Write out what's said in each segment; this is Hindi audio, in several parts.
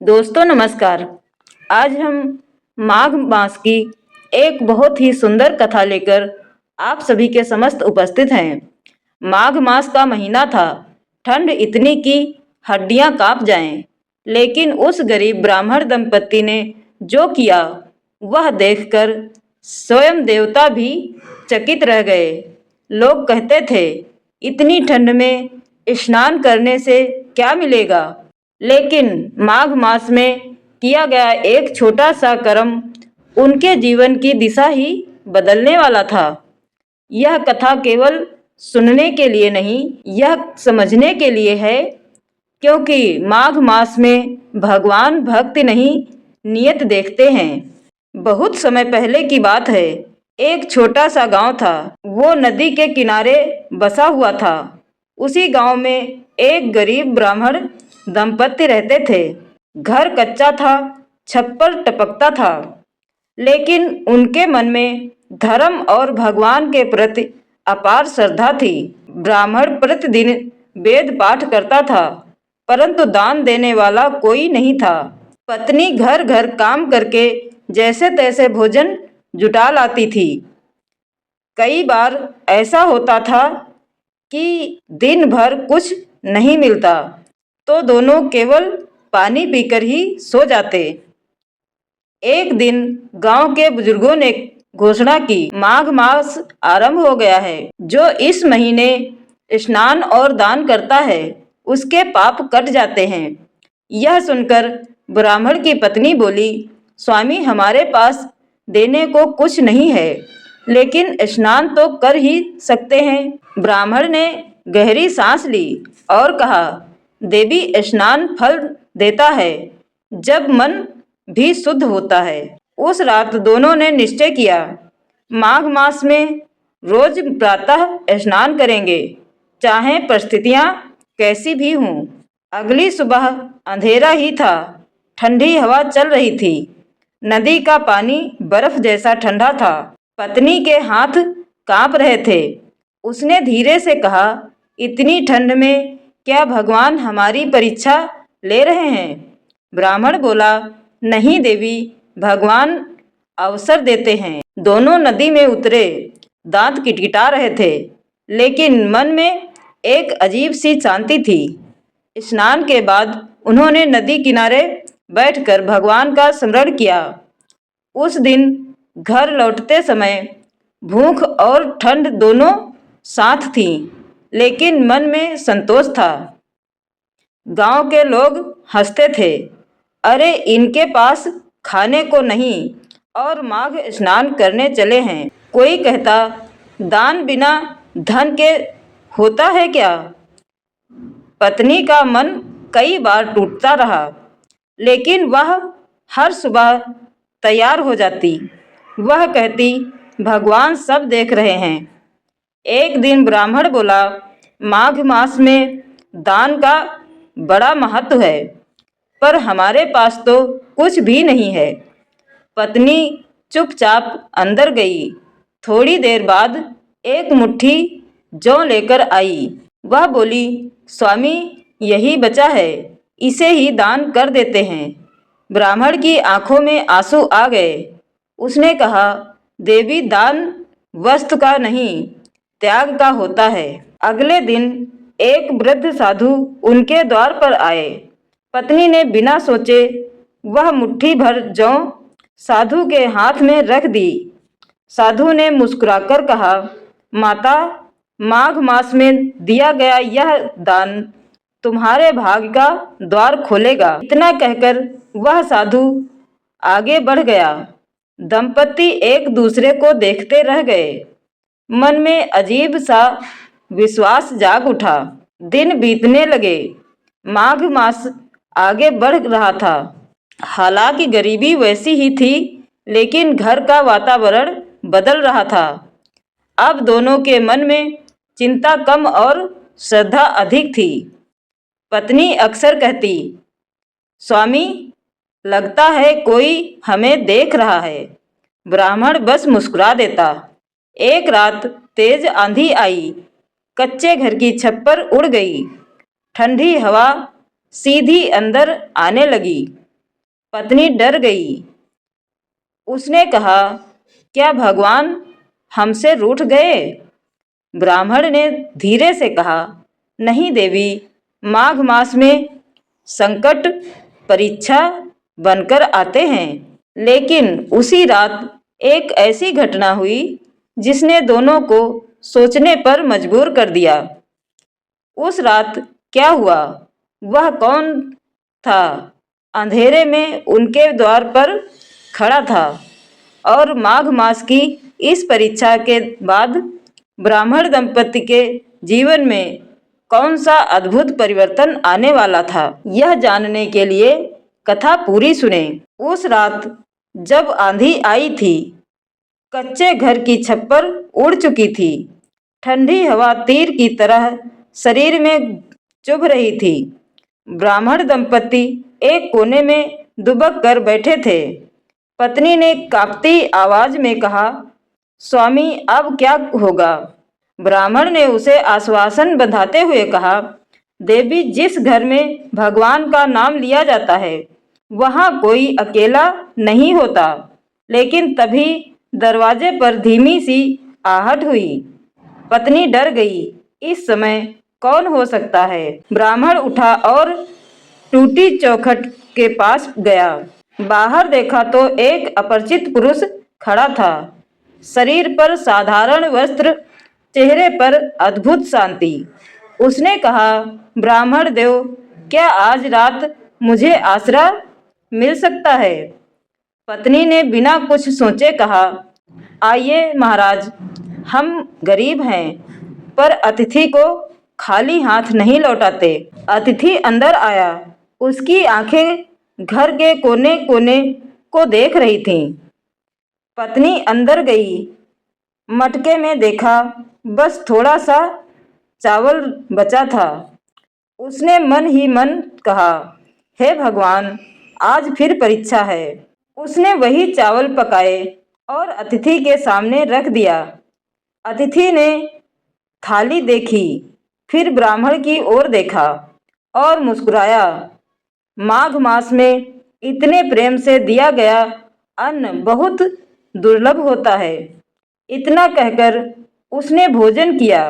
दोस्तों नमस्कार। आज हम माघ मास की एक बहुत ही सुंदर कथा लेकर आप सभी के समस्त उपस्थित हैं। माघ मास का महीना था। ठंड इतनी कि हड्डियां कांप जाएं। लेकिन उस गरीब ब्राह्मण दंपत्ति ने जो किया वह देखकर स्वयं देवता भी चकित रह गए। लोग कहते थे इतनी ठंड में स्नान करने से क्या मिलेगा, लेकिन माघ मास में किया गया एक छोटा सा कर्म उनके जीवन की दिशा ही बदलने वाला था। यह कथा केवल सुनने के लिए नहीं, यह समझने के लिए है, क्योंकि माघ मास में भगवान भक्ति नहीं नियत देखते हैं। बहुत समय पहले की बात है। एक छोटा सा गांव था। वो नदी के किनारे बसा हुआ था। उसी गांव में एक गरीब ब्राह्मण दंपत्ति रहते थे। घर कच्चा था, छप्पर टपकता था, लेकिन उनके मन में धर्म और भगवान के प्रति अपार श्रद्धा थी। ब्राह्मण प्रतिदिन वेद पाठ करता था, परंतु दान देने वाला कोई नहीं था। पत्नी घर घर काम करके जैसे तैसे भोजन जुटा लाती थी। कई बार ऐसा होता था कि दिन भर कुछ नहीं मिलता, तो दोनों केवल पानी पीकर ही सो जाते। एक दिन गांव के बुजुर्गों ने घोषणा की, माघ मास आरंभ हो गया है। जो इस महीने स्नान और दान करता है उसके पाप कट जाते हैं। यह सुनकर ब्राह्मण की पत्नी बोली, स्वामी हमारे पास देने को कुछ नहीं है, लेकिन स्नान तो कर ही सकते हैं। ब्राह्मण ने गहरी सांस ली और कहा, देवी स्नान फल देता है जब मन भी शुद्ध होता है। उस रात दोनों ने निश्चय किया, माघ मास में रोज प्रातः स्नान करेंगे, चाहे परिस्थितियां कैसी भी हों। अगली सुबह अंधेरा ही था। ठंडी हवा चल रही थी। नदी का पानी बर्फ जैसा ठंडा था। पत्नी के हाथ कांप रहे थे। उसने धीरे से कहा, इतनी ठंड में क्या भगवान हमारी परीक्षा ले रहे हैं? ब्राह्मण बोला, नहीं देवी, भगवान अवसर देते हैं। दोनों नदी में उतरे। दांत किटकिटा रहे थे, लेकिन मन में एक अजीब सी शांति थी। स्नान के बाद उन्होंने नदी किनारे बैठकर भगवान का स्मरण किया। उस दिन घर लौटते समय भूख और ठंड दोनों साथ थीं, लेकिन मन में संतोष था। गांव के लोग हंसते थे, अरे इनके पास खाने को नहीं और माघ स्नान करने चले हैं। कोई कहता, दान बिना धन के होता है क्या? पत्नी का मन कई बार टूटता रहा, लेकिन वह हर सुबह तैयार हो जाती। वह कहती, भगवान सब देख रहे हैं। एक दिन ब्राह्मण बोला, माघ मास में दान का बड़ा महत्व है, पर हमारे पास तो कुछ भी नहीं है। पत्नी चुपचाप अंदर गई। थोड़ी देर बाद एक मुट्ठी जौ लेकर आई। वह बोली, स्वामी यही बचा है, इसे ही दान कर देते हैं। ब्राह्मण की आंखों में आंसू आ गए। उसने कहा, देवी दान वस्तु का नहीं, त्याग का होता है। अगले दिन एक वृद्ध साधु उनके द्वार पर आए। पत्नी ने बिना सोचे वह मुट्ठी भर जौ साधु के हाथ में रख दी। साधु ने मुस्कुराकर कहा, माता, माघ मास में दिया गया यह दान तुम्हारे भाग्य का द्वार खोलेगा। इतना कहकर वह साधु आगे बढ़ गया। दंपति एक दूसरे को देखते रह गए। मन में अजीब सा विश्वास जाग उठा। दिन बीतने लगे। माघ मास आगे बढ़ रहा था। हालांकि गरीबी वैसी ही थी, लेकिन घर का वातावरण बदल रहा था। अब दोनों के मन में चिंता कम और श्रद्धा अधिक थी। पत्नी अक्सर कहती, स्वामी लगता है कोई हमें देख रहा है। ब्राह्मण बस मुस्कुरा देता। एक रात तेज आंधी आई। कच्चे घर की छप्पर उड़ गई। ठंडी हवा सीधी अंदर आने लगी। पत्नी डर गई। उसने कहा, क्या भगवान हमसे रूठ गए? ब्राह्मण ने धीरे से कहा, नहीं देवी, माघ मास में संकट परीक्षा बनकर आते हैं। लेकिन उसी रात एक ऐसी घटना हुई जिसने दोनों को सोचने पर मजबूर कर दिया। उस रात क्या हुआ? वह कौन था अंधेरे में उनके द्वार पर खड़ा था? और माघ मास की इस परीक्षा के बाद ब्राह्मण दंपति के जीवन में कौन सा अद्भुत परिवर्तन आने वाला था? यह जानने के लिए कथा पूरी सुने। उस रात जब आंधी आई थी, कच्चे घर की छप्पर उड़ चुकी थी। ठंडी हवा तीर की तरह शरीर में चुभ रही थी। ब्राह्मण दंपति एक कोने में दुबक कर बैठे थे। पत्नी ने कांपती आवाज में कहा, स्वामी, अब क्या होगा? ब्राह्मण ने उसे आश्वासन बंधाते हुए कहा, देवी, जिस घर में भगवान का नाम लिया जाता है वहाँ कोई अकेला नहीं होता। लेकिन तभी दरवाजे पर धीमी सी आहट हुई। पत्नी डर गई। इस समय कौन हो सकता है? ब्राह्मण उठा और टूटी चौखट के पास गया। बाहर देखा तो एक अपरिचित पुरुष खड़ा था। शरीर पर साधारण वस्त्र, चेहरे पर अद्भुत शांति। उसने कहा, ब्राह्मण देव, क्या आज रात मुझे आसरा मिल सकता है? पत्नी ने बिना कुछ सोचे कहा, आइए महाराज, हम गरीब हैं पर अतिथि को खाली हाथ नहीं लौटाते। अतिथि अंदर आया। उसकी आंखें घर के कोने कोने को देख रही थीं। पत्नी अंदर गई। मटके में देखा, बस थोड़ा सा चावल बचा था। उसने मन ही मन कहा, हे भगवान, आज फिर परीक्षा है। उसने वही चावल पकाए और अतिथि के सामने रख दिया। अतिथि ने थाली देखी, फिर ब्राह्मण की ओर देखा और मुस्कुराया। माघ मास में इतने प्रेम से दिया गया अन्न बहुत दुर्लभ होता है। इतना कहकर उसने भोजन किया।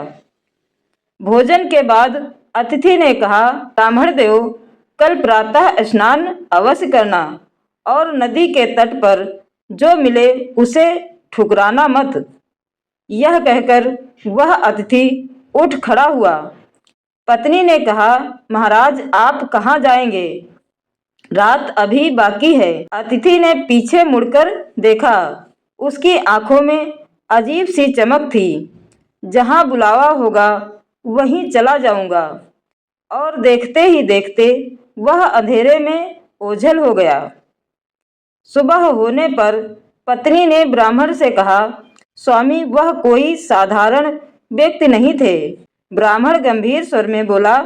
भोजन के बाद अतिथि ने कहा, ब्राह्मण देव, कल प्रातः स्नान अवश्य करना और नदी के तट पर जो मिले उसे ठुकराना मत। यह कहकर वह अतिथि उठ खड़ा हुआ। पत्नी ने कहा, महाराज, आप कहाँ जाएंगे? रात अभी बाकी है। अतिथि ने पीछे मुड़कर देखा। उसकी आंखों में अजीब सी चमक थी। जहाँ बुलावा होगा वहीं चला जाऊंगा। और देखते ही देखते वह अंधेरे में ओझल हो गया। सुबह होने पर पत्नी ने ब्राह्मण से कहा, स्वामी, वह कोई साधारण व्यक्ति नहीं थे। ब्राह्मण गंभीर स्वर में बोला,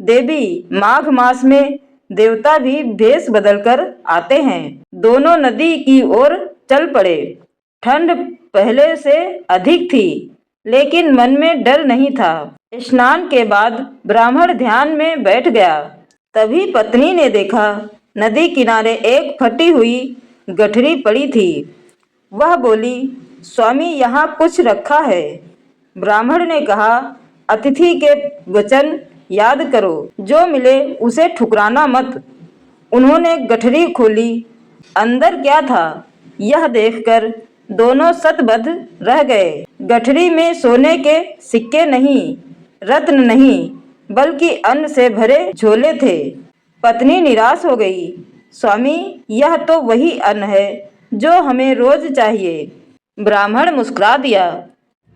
देवी, माघ मास में देवता भी भेष बदलकर आते हैं। दोनों नदी की ओर चल पड़े। ठंड पहले से अधिक थी, लेकिन मन में डर नहीं था। स्नान के बाद ब्राह्मण ध्यान में बैठ गया। तभी पत्नी ने देखा, नदी किनारे एक फटी हुई गठरी पड़ी थी। वह बोली, स्वामी, यहाँ कुछ रखा है। ब्राह्मण ने कहा, अतिथि के वचन याद करो, जो मिले उसे ठुकराना मत। उन्होंने गठरी खोली। अंदर क्या था यह देखकर दोनों शतबद्ध रह गए। गठरी में सोने के सिक्के नहीं, रत्न नहीं, बल्कि अन्न से भरे झोले थे। पत्नी निराश हो गई। स्वामी, यह तो वही अन्न है जो हमें रोज चाहिए। ब्राह्मण मुस्कुरा दिया।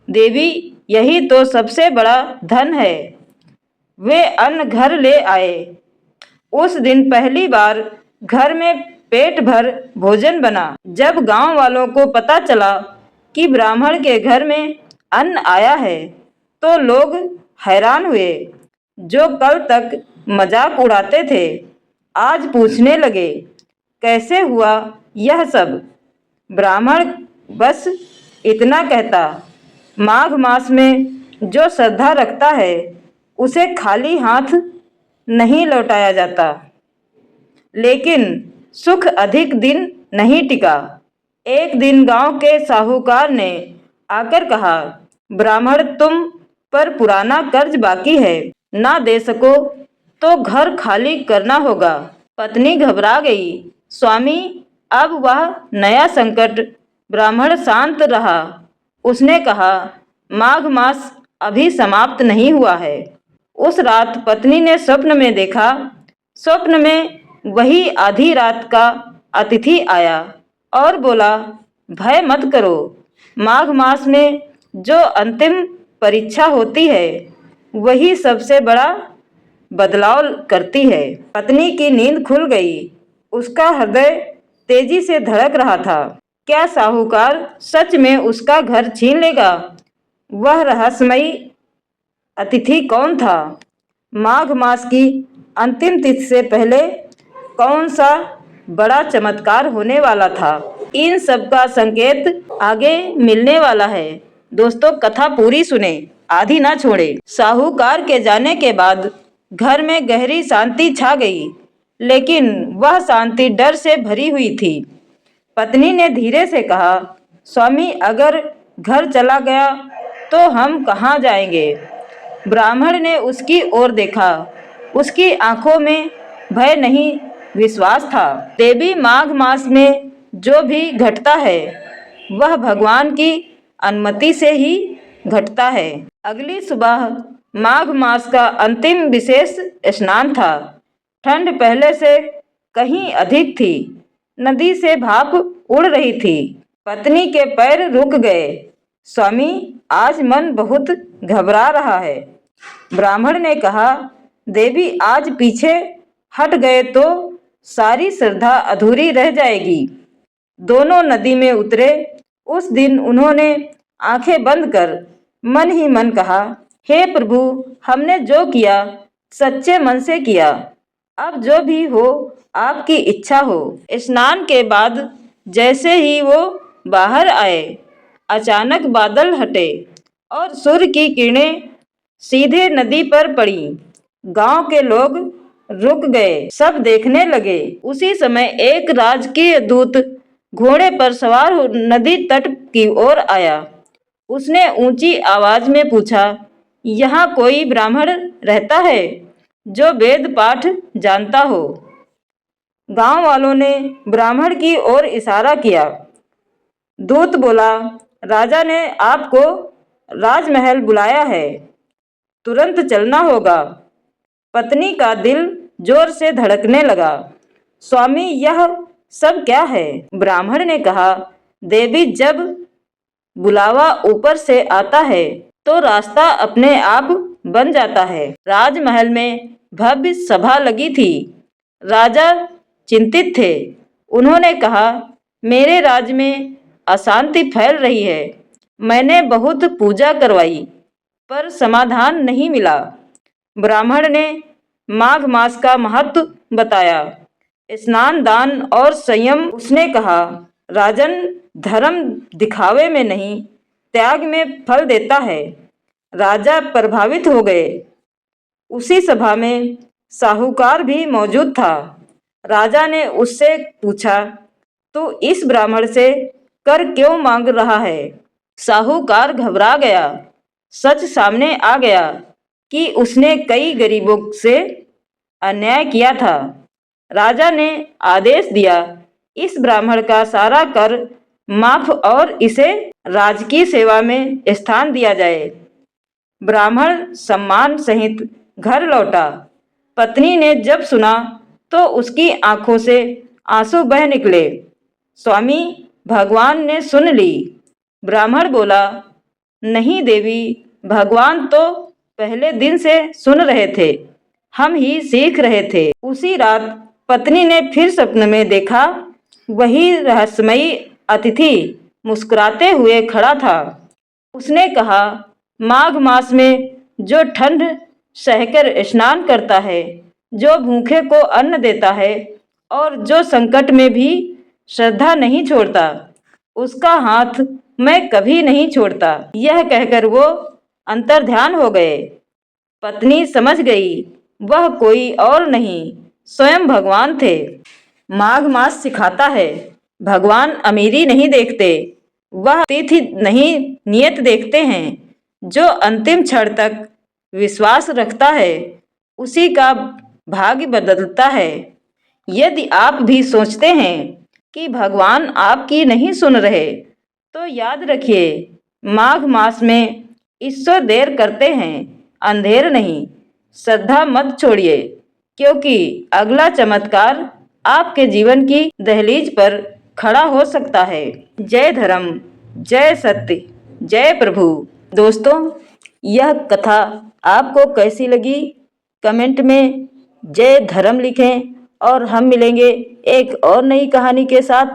देवी, यही तो सबसे बड़ा धन है। वे अन्न घर ले आए। उस दिन पहली बार घर में पेट भर भोजन बना। जब गांव वालों को पता चला कि ब्राह्मण के घर में अन्न आया है तो लोग हैरान हुए। जो कल तक मजाक उड़ाते थे आज पूछने लगे, कैसे हुआ यह सब? ब्राह्मण बस इतना कहता, माघ मास में जो श्रद्धा रखता है उसे खाली हाथ नहीं लौटाया जाता। लेकिन सुख अधिक दिन नहीं टिका। एक दिन गांव के साहूकार ने आकर कहा, ब्राह्मण तुम पर पुराना कर्ज बाकी है, ना दे सको तो घर खाली करना होगा। पत्नी घबरा गई। स्वामी, अब वह नया संकट। ब्राह्मण शांत रहा। उसने कहा, माघ मास अभी समाप्त नहीं हुआ है। उस रात पत्नी ने स्वप्न में देखा। स्वप्न में वही आधी रात का अतिथि आया और बोला, भय मत करो, माघ मास में जो अंतिम परीक्षा होती है वही सबसे बड़ा बदलाव करती है। पत्नी की नींद खुल गई। उसका हृदय तेजी से धड़क रहा था। क्या साहूकार सच में उसका घर छीन लेगा? वह रहस्यमयी अतिथि कौन था? माघ मास की अंतिम तिथि से पहले कौन सा बड़ा चमत्कार होने वाला था? इन सब का संकेत आगे मिलने वाला है। दोस्तों, कथा पूरी सुने, आधी ना छोड़े। साहूकार के जाने के बाद घर में गहरी शांति छा गई, लेकिन वह शांति डर से भरी हुई थी। पत्नी ने धीरे से कहा, स्वामी, अगर घर चला गया तो हम कहाँ जाएंगे? ब्राह्मण ने उसकी ओर देखा। उसकी आंखों में भय नहीं, विश्वास था। देवी, माघ मास में जो भी घटता है वह भगवान की अनुमति से ही घटता है। अगली सुबह माघ मास का अंतिम विशेष स्नान था। ठंड पहले से कहीं अधिक थी। नदी से भाप उड़ रही थी। पत्नी के पैर रुक गए। स्वामी, आज मन बहुत घबरा रहा है। ब्राह्मण ने कहा, देवी, आज पीछे हट गए तो सारी श्रद्धा अधूरी रह जाएगी। दोनों नदी में उतरे। उस दिन उन्होंने आंखें बंद कर मन ही मन कहा, हे प्रभु, हमने जो किया सच्चे मन से किया। अब जो भी हो आपकी इच्छा हो। स्नान के बाद जैसे ही वो बाहर आए, अचानक बादल हटे और सूर्य की किरणें सीधे नदी पर पड़ी। गांव के लोग रुक गए, सब देखने लगे। उसी समय एक राजकीय दूत घोड़े पर सवार हो नदी तट की ओर आया। उसने ऊंची आवाज में पूछा, यहाँ कोई ब्राह्मण रहता है जो वेद पाठ जानता हो? गांव वालों ने ब्राह्मण की ओर इशारा किया। दूत बोला, राजा ने आपको राजमहल बुलाया है, तुरंत चलना होगा। पत्नी का दिल जोर से धड़कने लगा। स्वामी, यह सब क्या है? ब्राह्मण ने कहा, देवी, जब बुलावा ऊपर से आता है तो रास्ता अपने आप बन जाता है। राजमहल में भव्य सभा लगी थी। राजा चिंतित थे। उन्होंने कहा, मेरे राज्य में अशांति फैल रही है। मैंने बहुत पूजा करवाई पर समाधान नहीं मिला। ब्राह्मण ने माघ मास का महत्व बताया, स्नान, दान और संयम। उसने कहा, राजन, धर्म दिखावे में नहीं, त्याग में फल देता है। राजा प्रभावित हो गए। उसी सभा में साहूकार भी मौजूद था। राजा ने उससे पूछा, तू इस ब्राह्मण से कर क्यों मांग रहा है? साहूकार घबरा गया। सच सामने आ गया कि उसने कई गरीबों से अन्याय किया था। राजा ने आदेश दिया, इस ब्राह्मण का सारा कर माफ और इसे राजकीय सेवा में स्थान दिया जाए। ब्राह्मण सम्मान सहित घर लौटा। पत्नी ने जब सुना तो उसकी आंखों से आंसू बह निकले। स्वामी, भगवान ने सुन ली। ब्राह्मण बोला, नहीं देवी, भगवान तो पहले दिन से सुन रहे थे, हम ही सीख रहे थे। उसी रात पत्नी ने फिर सपने में देखा, वही रहस्यमयी अतिथि मुस्कुराते हुए खड़ा था। उसने कहा, माघ मास में जो ठंड सहकर स्नान करता है, जो भूखे को अन्न देता है और जो संकट में भी श्रद्धा नहीं छोड़ता, उसका हाथ मैं कभी नहीं छोड़ता। यह कहकर वो अंतर्ध्यान हो गए। पत्नी समझ गई, वह कोई और नहीं, स्वयं भगवान थे। माघ मास सिखाता है, भगवान अमीरी नहीं देखते, वह तिथि नहीं नियत देखते हैं। जो अंतिम क्षण तक विश्वास रखता है उसी का भाग्य बदलता है। यदि आप भी सोचते हैं कि भगवान आपकी नहीं सुन रहे, तो याद रखिए, माघ मास में ईश्वर देर करते हैं, अंधेर नहीं। श्रद्धा मत छोड़िए, क्योंकि अगला चमत्कार आपके जीवन की दहलीज पर खड़ा हो सकता है। जय धर्म, जय सत्य, जय प्रभु। दोस्तों, यह कथा आपको कैसी लगी? कमेंट में जय धर्म लिखें और हम मिलेंगे एक और नई कहानी के साथ।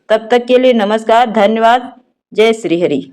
तब तक के लिए नमस्कार, धन्यवाद। जय श्री हरि।